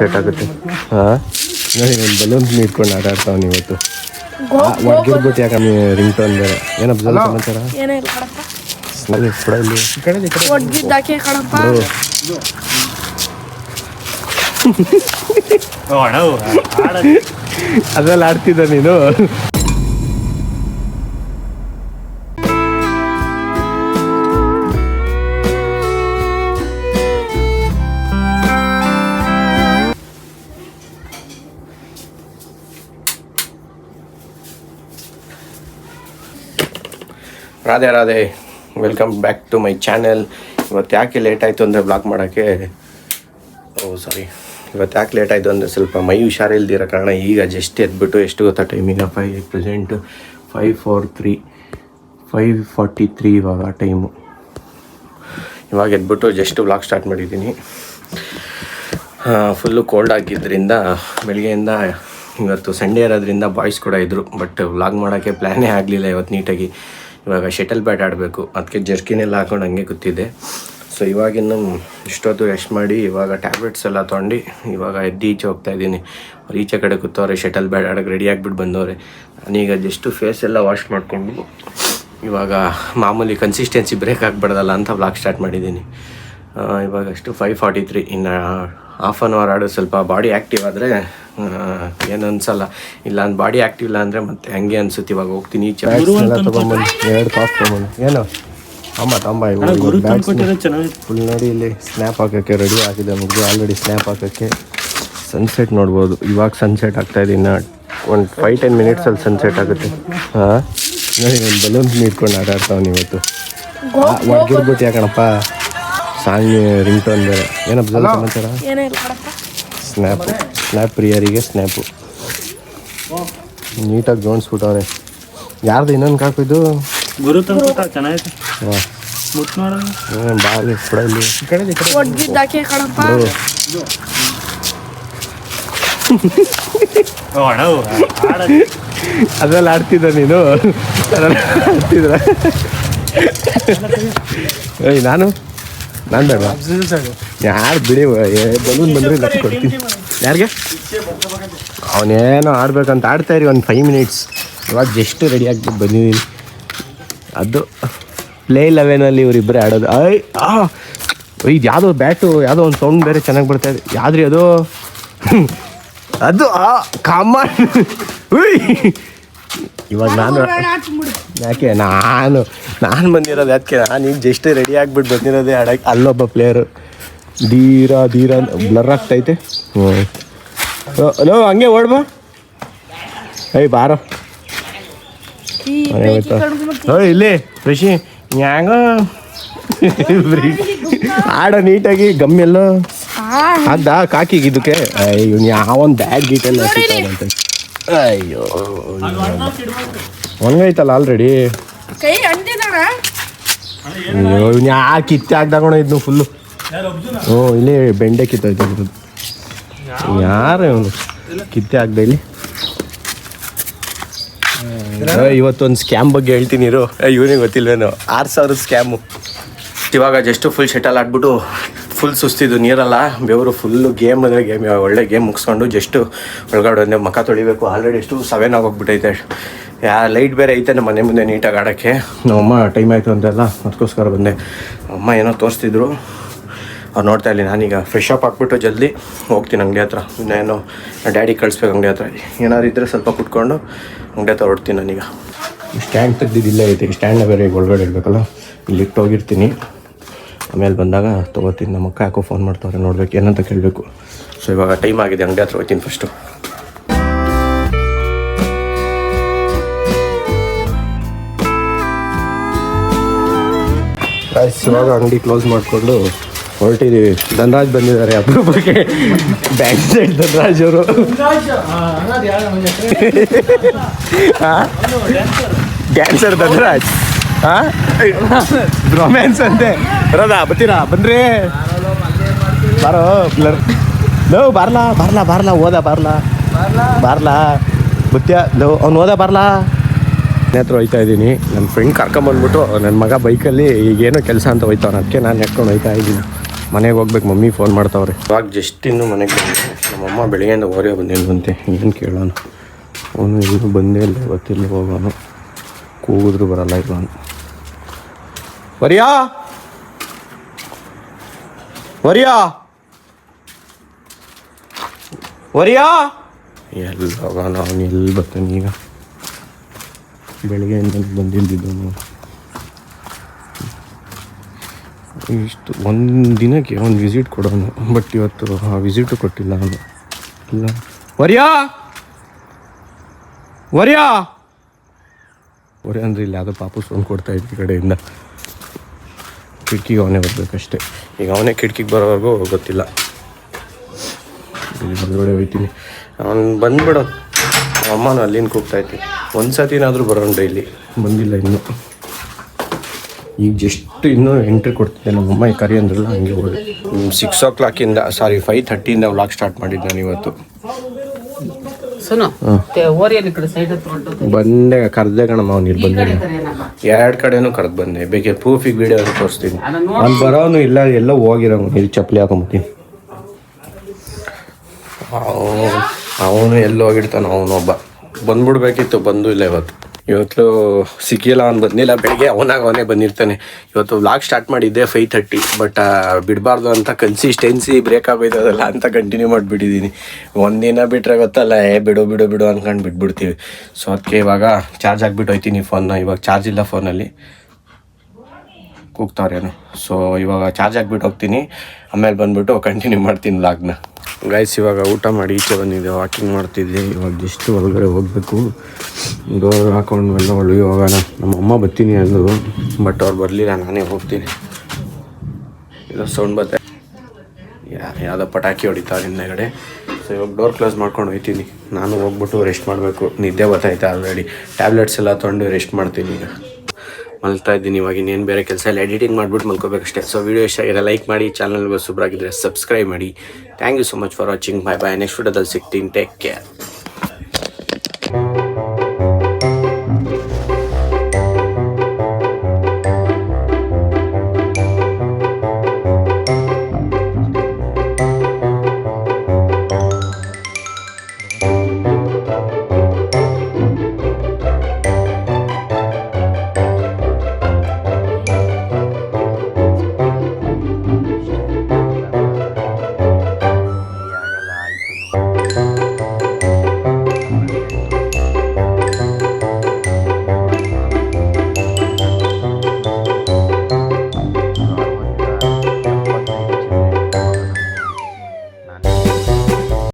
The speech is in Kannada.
ಸೆಟ್ ಆಗುತ್ತೆ. ಹಾಂ ನೋಡಿ ನಾನು ಬಲೂನ್ಸ್ ಇಟ್ಕೊಂಡು ಆಟಾಡ್ತಾವ್ ಇವತ್ತು. ಒಡ್ಗಿರ್ಬಿಟ್ಟು ಯಾಕಮ್ಮಿ ರಿಂಗ್ ಟೋನ್ ಬೇರೆ. ಏನಪ್ಪ ಜಲ್ ಸಮಾಚಾರ? ಅದ್ರಲ್ಲಿ ಆಡ್ತಿದ್ದ ನೀನು. Radhe Radhe, welcome back to my channel. ಇವತ್ತು ಯಾಕೆ ಲೇಟ್ ಆಯಿತು ಅಂದರೆ ಬ್ಲಾಗ್ ಮಾಡೋಕ್ಕೆ, ಇವತ್ತು ಯಾಕೆ ಲೇಟ್ ಆಯಿತು ಅಂದರೆ ಸ್ವಲ್ಪ ಮೈ ಹುಷಾರಿಲ್ದಿರೋ ಕಾರಣ ಈಗ ಜಸ್ಟ್ ಎದ್ಬಿಟ್ಟು, ಎಷ್ಟು ಗೊತ್ತಾ ಟೈಮಿಂಗ, ಪ್ರೆಸೆಂಟು 5:43 ಇವಾಗ ಟೈಮು. ಇವಾಗ ಎದ್ಬಿಟ್ಟು ಜಸ್ಟ್ ಬ್ಲಾಗ್ ಸ್ಟಾರ್ಟ್ ಮಾಡಿದ್ದೀನಿ. ಫುಲ್ಲು ಕೋಲ್ಡ್ ಆಗಿದ್ದರಿಂದ ಬೆಳಗ್ಗೆಯಿಂದ, ಇವತ್ತು ಸಂಡೇ ಇರೋದ್ರಿಂದ ಬಾಯ್ಸ್ ಕೂಡ ಇದ್ದರು, ಬಟ್ ವ್ಲಾಗ್ ಮಾಡೋಕ್ಕೆ ಪ್ಲ್ಯಾನೇ ಆಗಲಿಲ್ಲ ಇವತ್ತು ನೀಟಾಗಿ. ಇವಾಗ ಶಟಲ್ ಬ್ಯಾಟ್ ಆಡಬೇಕು, ಅದಕ್ಕೆ ಜರ್ಕಿನೆಲ್ಲ ಹಾಕೊಂಡು ಹಂಗೆ ಕೂತಿದ್ದೆ. ಸೊ ಇವಾಗಿನ್ನು ಇಷ್ಟೊತ್ತು ರೆಸ್ಟ್ ಮಾಡಿ ಇವಾಗ ಟ್ಯಾಬ್ಲೆಟ್ಸ್ ಎಲ್ಲ ತೊಗೊಂಡು ಇವಾಗ ಈಚೆ ಹೋಗ್ತಾಯಿದ್ದೀನಿ. ಅವ್ರು ಈಚೆ ಕಡೆ ಕೂತವ್ರೆ, ಶಟಲ್ ಬ್ಯಾಟ್ ಆಡೋಕ್ಕೆ ರೆಡಿ ಆಗಿಬಿಟ್ಟು ಬಂದವ್ರೆ. ನಾನೀಗ ಜಸ್ಟು ಫೇಸ್ ಎಲ್ಲ ವಾಶ್ ಮಾಡಿಕೊಂಡು ಇವಾಗ ಮಾಮೂಲಿ ಕನ್ಸಿಸ್ಟೆನ್ಸಿ ಬ್ರೇಕ್ ಆಗಿಬಿಡ್ದಲ್ಲ ಅಂತ ವ್ಲಾಗ್ ಸ್ಟಾರ್ಟ್ ಮಾಡಿದ್ದೀನಿ. ಇವಾಗ ಅಷ್ಟು 5:43. ಇನ್ನು ಹಾಫ್ ಆನ್ ಅವರ್ ಆಡೋದು, ಸ್ವಲ್ಪ ಬಾಡಿ ಆ್ಯಕ್ಟಿವ್ ಆದರೆ ಏನು ಅನ್ಸಲ್ಲ. ಇಲ್ಲ ಅಂದ್ ಬಾಡಿ ಆ್ಯಕ್ಟಿವ್ ಇಲ್ಲ ಅಂದರೆ ಮತ್ತೆ ಹಂಗೆ ಅನ್ಸುತ್ತೆ. ಇವಾಗ ಹೋಗ್ತೀನಿ ಈಚೆ ತೊಗೊಂಬಂದು 2 ಕಾಫ್ ತೊಗೊಂಬಂದು. ಏನು ಅಮ್ಮ ಫುಲ್ ನೋಡಿ, ಇಲ್ಲಿ ಸ್ನ್ಯಾಪ್ ಹಾಕೋಕ್ಕೆ ರೆಡಿ ಆಗಿದೆ. ಮುಗಿದು ಆಲ್ರೆಡಿ ಸ್ನ್ಯಾಪ್ ಹಾಕೋಕ್ಕೆ. ಸನ್ಸೆಟ್ ನೋಡ್ಬೋದು. ಇವಾಗ ಸನ್ಸೆಟ್ ಆಗ್ತಾಯಿದೆ. ಇನ್ನು ಒಂದು 5-10 ಮಿನಿಟ್ಸಲ್ಲಿ ಸನ್ಸೆಟ್ ಆಗುತ್ತೆ. ಹಾಂ ನೋಡಿ ನಾನು ಬಲೂನ್ಸ್ ಇಟ್ಕೊಂಡು ಆಟಾಡ್ತಾವ್ನು ಇವತ್ತು. ಒಡ್ಗಿರ್ಬಿಟ್ಟು ಯಾಕಣಪ್ಪ ಸಾಂಗ್ ರಿಂಗ್ ಟೋನ್ ಬೇರೆ. ಏನಪ್ಪ ಜಲ್ ಸಮಾಚಾರ? ಸ್ನ್ಯಾಪ್ ಪ್ರಿಯರಿಗೆ ಸ್ನ್ಯಾಪು ನೀಟಾಗಿ ಜೋಡಿಸ್ಬಿಟ್ಟವ್ರೆ. ಯಾರ್ದು ಇನ್ನೊಂದು ಕಾಪಿದ್ದು ಗುರು ಚೆನ್ನಾಗೈತೆ. ಬಾಲಿ ಕೂಡ ಇಲ್ಲಿ ಅದ್ರಲ್ಲಿ ಆಡ್ತಿದ್ದ ನೀನು. ಅದ್ರಲ್ಲಿ ಆಡ್ತಿದ್ರ ನಾನು ಬೇಡ. ಯಾರು ಬಿಡಿ, ಬಲೂನ್ ಬಂದರೆ ಲಕ್ಷ ಕೊಡ್ತೀನಿ. ಯಾರಿಗೆ? ಅವನೇನೋ ಆಡ್ಬೇಕಂತ ಆಡ್ತಾಯಿರಿ ಒಂದು 5 ಮಿನಿಟ್ಸ್. ಇವಾಗ ಜಸ್ಟ್ ರೆಡಿ ಆಗಿಬಿಟ್ಟು ಬಂದಿದ್ದೀನಿ. ಅದು ಪ್ಲೇ 11ಅಲ್ಲಿ ಇವರಿಬ್ಬರೇ ಆಡೋದು. ಇದು ಯಾವುದೋ ಬ್ಯಾಟು, ಯಾವುದೋ ಒಂದು ಸೌಂಡ್ ಬೇರೆ ಚೆನ್ನಾಗಿ ಬರ್ತಾಯಿದೆ. ಯಾವ್ದ್ರಿ ಅದು? ಅದು ಕಾಮನ್. ಇವಾಗ ಯಾಕೆ ನಾನು ಬಂದಿರೋದು ಅದಕ್ಕೆ. ನಾನು ಈಗ ಜಸ್ಟ್ ರೆಡಿ ಆಗಿಬಿಟ್ಟು ಬಂದಿರೋದೇ ಆಡೋಕ್ಕೆ. ಅಲ್ಲೊಬ್ಬ ಪ್ಲೇಯರು ಧೀರ ಬ್ಲರ್ ಆಗ್ತೈತೆ. ಹಲೋ ಹಂಗೆ ಓಡ್ಬಾ. ಬಾರೋ ಇಲ್ಲಿ ಫ್ರೆಶಿ ಹ್ಯಾಂಗ ಆಡ ನೀಟಾಗಿ ಗಮ್ಮೆಲ್ಲೋ ಅದ ಕಾಕಿಗೆ ಇದಕ್ಕೆ. ಇವ್ನು ಯಾವೊಂದು ಬ್ಯಾಗ್ ಗೀಟೆಲ್ಲ ಅಂತ. ಅಯ್ಯೋ ಒಣಗೈತಲ್ಲ ಆಲ್ರೆಡಿ. ಇವ್ನು ಯಾರು ಕಿತ್ತೆ ಹಾಕ್ದಾಗೋಣ ಇದನ್ನು ಫುಲ್ಲು. ಇಲ್ಲಿ ಬೆಂಡೆ ಕಿತ್ತೋಯ್ತು. ಯಾರು ಇವನು ಕಿತ್ತೆ ಹಾಕ್ದ ಇಲ್ಲಿ. ಇವತ್ತೊಂದು ಸ್ಕ್ಯಾಮ್ ಬಗ್ಗೆ ಹೇಳ್ತೀನಿ ಇರು. ಇವನಿಗೆ ಗೊತ್ತಿಲ್ವೇನೋ, 6,000 ಸ್ಕ್ಯಾಮು. ಇವಾಗ ಜಸ್ಟು ಫುಲ್ ಶಟಲ್ ಆಡ್ಬಿಟ್ಟು ಫುಲ್ ಸುಸ್ತಿದ್ದು, ನೀರಲ್ಲ ಬೆವರು ಫುಲ್ಲು. ಗೇಮ್ ಅಂದರೆ ಗೇಮ್, ಒಳ್ಳೆ ಗೇಮ್ ಮುಗಿಸ್ಕೊಂಡು ಜಸ್ಟು ಒಳಗಡೆ ಒಂದೇ ಮುಖ ತೊಳಿಬೇಕು. ಆಲ್ರೆಡಿ ಎಷ್ಟು 7 ಆಗೋಗ್ಬಿಟ್ಟೈತೆ. ಲೈಟ್ ಬೇರೆ ಐತೆ ನಮ್ಮ ಮನೆ ಮುಂದೆ ನೀಟಾಗಿ ಆಡೋಕ್ಕೆ. ನಮ್ಮಮ್ಮ ಟೈಮ್ ಆಯಿತು ಅಂತೆಲ್ಲ ಅದಕ್ಕೋಸ್ಕರ ಬಂದೆ. ಅಮ್ಮ ಏನೋ ತೋರಿಸ್ತಿದ್ರು, ಅವ್ರು ನೋಡ್ತಾ ಇಲ್ಲಿ. ನಾನೀಗ ಫ್ರೆಶ್ ಅಪ್ ಹಾಕ್ಬಿಟ್ಟು ಜಲ್ದಿ ಹೋಗ್ತೀನಿ ಅಂಗಡಿ ಹತ್ರ. ಇನ್ನೇನೋ ಡ್ಯಾಡಿ ಕಳಿಸ್ಬೇಕು ಅಂಗಡಿ ಹತ್ರ. ಏನಾದ್ರು ಇದ್ದರೆ ಸ್ವಲ್ಪ ಕುಟ್ಕೊಂಡು ಅಂಗಡಿ ಹತ್ರ ಹೊಡ್ತೀನಿ. ನಾನೀಗ ಸ್ಟ್ಯಾಂಡ್ ತೆಗ್ದಿದ್ದಿಲ್ಲ ಐತೆ. ಸ್ಟ್ಯಾಂಡ್ನ ಬೇರೆ ಈಗ ಒಳಗಡೆ ಇಡಬೇಕಲ್ಲ, ಇಲ್ಲಿ ಇಟ್ಟು ಹೋಗಿರ್ತೀನಿ. ಆಮೇಲೆ ಬಂದಾಗ ತೊಗೋತೀನಿ. ನಮ್ಮ ಅಕ್ಕ ಯಾಕೋ ಫೋನ್ ಮಾಡ್ತಾವ್ರೆ, ನೋಡ್ಬೇಕು ಏನಂತ ಕೇಳಬೇಕು. ಸೊ ಇವಾಗ ಟೈಮ್ ಆಗಿದೆ, ಅಂಗಡಿ ಹತ್ರ ಹೋಗ್ತೀನಿ ಫಸ್ಟು. ಇವಾಗ ಅಂಗಡಿ ಕ್ಲೋಸ್ ಮಾಡಿಕೊಂಡು ಹೊರಟಿದ್ದೀವಿ. ಧನರಾಜ್ ಬಂದಿದ್ದಾರೆ ಅಪರೂಪಕ್ಕೆ. ಬ್ಯಾಕ್ ಸೈಡ್ ಧನರಾಜ್ ಅವರು. ಡ್ಯಾನ್ಸರ್ ಧನರಾಜ್. ರೊಮ್ಯಾನ್ಸ್ ಅಂತೆ ಬರೋದಾ? ಬರ್ತೀರಾ? ಬನ್ರಿ ಬಾರೋ. ಲವ್ ಬಾರ್ಲಾ ಓದಾ ಬಾರ್ಲಾ ಬುತ್ಯ ಲವ್ ಅವ್ನು ಓದಾ ಬಾರ್ಲಾ. ಮನೆ ಹತ್ರ ಹೋಯ್ತಾ ಇದ್ದೀನಿ. ನನ್ನ ಫ್ರೆಂಡ್ ಕರ್ಕೊಂಬಂದ್ಬಿಟ್ಟು ನನ್ನ ಮಗ ಬೈಕಲ್ಲಿ ಈಗೇನೋ ಕೆಲಸ ಅಂತ ಹೋಯ್ತಾವನು. ಅದಕ್ಕೆ ನಾನು ನೆಟ್ಕೊಂಡು ಹೋಯ್ತಾ ಇದ್ದೀನಿ. ಮನೆಗೆ ಹೋಗ್ಬೇಕು, ಮಮ್ಮಿ ಫೋನ್ ಮಾಡ್ತಾವ್ರೆ. ಇವಾಗ ಜಸ್ಟ್ ಇನ್ನು ಮನೆಗೆ ಬಂದೆ. ನಮ್ಮಮ್ಮ ಬೆಳಗ್ಗೆಯಿಂದ ಓರಿಯೋ ಬಂದಿಲ್ವಂತೆ, ಏನು ಕೇಳೋಣ. ಅವನು ಇನ್ನೂ ಬಂದೇ ಇಲ್ಲ, ಗೊತ್ತಿಲ್ಲ ಹೋಗೋನು. ಕೂಗಿದ್ರು ಬರಲ್ಲ ಇವನು. ವರಿಯಾ ವರಿಯಾ ವರಿಯಾ ಎಲ್ಲಿ ಹೋಗೋಣ, ಅವನು ಎಲ್ಲಿ ಬರ್ತಾನೆ ಈಗ. ಬೆಳಗ್ಗೆಯಿಂದ ಬಂದಿದ್ದು ಇಷ್ಟು ಒಂದು ದಿನಕ್ಕೆ ಒಂದು ವಿಸಿಟ್ ಕೊಡೋನು, ಬಟ್ ಇವತ್ತು ಆ ವಿಸಿಟು ಕೊಟ್ಟಿಲ್ಲ ಅವನು. ಇಲ್ಲ ವರಿಯಾ ವರಿಯಾ ವರಿಯಾ ಅಂದರೆ ಇಲ್ಲಿ ಯಾವುದೋ ಪಾಪು ಫೋನ್ ಕೊಡ್ತಾ ಇದ್ದ ಕಡೆಯಿಂದ. ಕಿಟಕಿಗೆ ಅವನೇ ಬರ್ಬೇಕಷ್ಟೆ. ಈಗ ಅವನೇ ಕಿಟಕಿಗೆ ಬರೋವರೆಗೂ ಗೊತ್ತಿಲ್ಲ. ಇಲ್ಲಿ ಬಂದೊಡೆ ಹೋಗ್ತೀನಿ, ಅವನು ಬಂದ್ಬಿಡೋ. ಅಮ್ಮನೂ ಅಲ್ಲಿಂದ ಕೂಗ್ತಾಯಿದ್ವಿ, ಒಂದು ಸತಿನಾದರೂ ಬರೋಣ ಡೈಲಿ. ಬಂದಿಲ್ಲ ಇನ್ನೂ. ಈಗ ಜಸ್ಟ್ ಇನ್ನೂ ಎಂಟ್ರಿ ಕೊಡ್ತಿದ್ದೆ. ನಮ್ಮಮ್ಮ ಈ ಕರಿ ಅಂದ್ರಲ್ಲ, ಹಂಗೆ ಹೋಗಿ 6 o'clock 5:30 ವ್ಲಾಗ್ ಸ್ಟಾರ್ಟ್ ಮಾಡಿದ್ದು ನಾನು ಇವತ್ತು. ಬಂದೆ ಕರೆದೆ ಕಣಮ್ಮ, ಅವ್ನು ಇಲ್ಲಿ ಬಂದಿಲ್ಲ. 2 ಕಡೆನೂ ಕರೆದು ಬಂದೆ. ಬೇಕೆ ಪ್ರೂಫಿಗೆ ವೀಡಿಯೋ ತೋರಿಸ್ತೀನಿ. ಅವ್ನು ಬರೋನು ಇಲ್ಲ, ಎಲ್ಲೋ ಹೋಗಿರೋ. ಇಲ್ಲಿ ಚಪ್ಪಲಿ ಹಾಕೊಂಬತ್ತೀನಿ. ಅವನು ಎಲ್ಲೋ ಹೋಗಿರ್ತಾನೆ. ಅವನೊಬ್ಬ ಬಂದ್ಬಿಡ್ಬೇಕಿತ್ತು, ಬಂದು ಇಲ್ಲ ಇವತ್ತು ಸಿಕ್ಕಿಲ್ಲ. ಅವ್ನು ಬಂದಿಲ್ಲ. ಬೆಳಗ್ಗೆ ಅವನೇ ಬಂದಿರ್ತಾನೆ. ಇವತ್ತು ವ್ಲಾಗ್ ಸ್ಟಾರ್ಟ್ ಮಾಡಿದ್ದೆ 5:30, ಬಟ್ ಬಿಡಬಾರ್ದು ಅಂತ ಕನ್ಸಿಸ್ಟೆನ್ಸಿ ಬ್ರೇಕ್ ಆಗೋಯ್ತದಲ್ಲ ಅಂತ ಕಂಟಿನ್ಯೂ ಮಾಡಿಬಿಟ್ಟಿದ್ದೀನಿ. ಒಂದಿನ ಬಿಟ್ಟರೆ ಗೊತ್ತಲ್ಲ, ಬಿಡು ಅಂದ್ಕೊಂಡು ಬಿಟ್ಬಿಡ್ತೀವಿ. ಸೊ ಅದಕ್ಕೆ ಇವಾಗ ಚಾರ್ಜ್ ಹಾಕ್ಬಿಟ್ಟು ಹೋಯ್ತೀನಿ ಫೋನ್ನ. ಇವಾಗ ಚಾರ್ಜ್ ಇಲ್ಲ ಫೋನಲ್ಲಿ, ಕೂಗ್ತಾವ್ರೇನು. ಸೊ ಇವಾಗ ಚಾರ್ಜ್ ಹಾಕ್ಬಿಟ್ಟು ಹೋಗ್ತೀನಿ. ಆಮೇಲೆ ಬಂದುಬಿಟ್ಟು ಕಂಟಿನ್ಯೂ ಮಾಡ್ತೀನಿ ವ್ಲಾಗ್ನ. ಗೈಸ್ ಇವಾಗ ಊಟ ಮಾಡಿ ಈಚೆ ಬಂದಿದ್ದೆ, ವಾಕಿಂಗ್ ಮಾಡ್ತಿದ್ದೆ. ಇವಾಗ ಜಸ್ಟ್ ಒಳಗಡೆ ಹೋಗಬೇಕು. ಡೋರ್ ಹಾಕೊಂಡು ಎಲ್ಲ ಒಳಗೆ ಹೋಗೋಣ. ನಮ್ಮ ಅಮ್ಮ ಬರ್ತೀನಿ ಅಂದರು, ಬಟ್ ಅವ್ರು ಬರಲಿಲ್ಲ. ನಾನೇ ಹೋಗ್ತೀನಿ. ಇದು ಸೌಂಡ್ ಬತ್ತೆ, ಯಾವುದೋ ಪಟಾಕಿ ಹೊಡಿತಾರೆ ಹಿಂದೆಗಡೆ. ಸೊ ಇವಾಗ ಡೋರ್ ಕ್ಲೋಸ್ ಮಾಡ್ಕೊಂಡು ಹೋಗ್ತೀನಿ. ನಾನು ಹೋಗ್ಬಿಟ್ಟು ರೆಸ್ಟ್ ಮಾಡಬೇಕು. ನಿದ್ದೆ ಬರ್ತೈತೆ ಆಲ್ರೆಡಿ. ಟ್ಯಾಬ್ಲೆಟ್ಸ್ ಎಲ್ಲ ತೊಗೊಂಡು ರೆಸ್ಟ್ ಮಾಡ್ತೀನಿ. ಈಗ ಮಲ್ತಾ ಇದ್ದೀನಿ. ಇವಾಗ ಇನ್ನೇನು ಬೇರೆ ಕೆಲಸ ಎಲ್ಲ ಎಡಿಟಿಂಗ್ ಮಾಡಿಬಿಟ್ಟು ಮಲ್ಕೋಬೇಕಷ್ಟೇ. ಸೊ ವಿಡಿಯೋ ಇಷ್ಟ ಆಗಿದ್ರೆ ಲೈಕ್ ಮಾಡಿ, ಚಾನಲ್ಗೆ ಸೂಪರ್ ಆಗಿದ್ದರೆ ಸಬ್ಸ್ಕ್ರೈಬ್ ಮಾಡಿ. Thank you so much for watching. Bye bye. Next ವಿಡಿಯೋದಲ್ಲಿ ಸಿಗ್ತೀನಿ. Take care.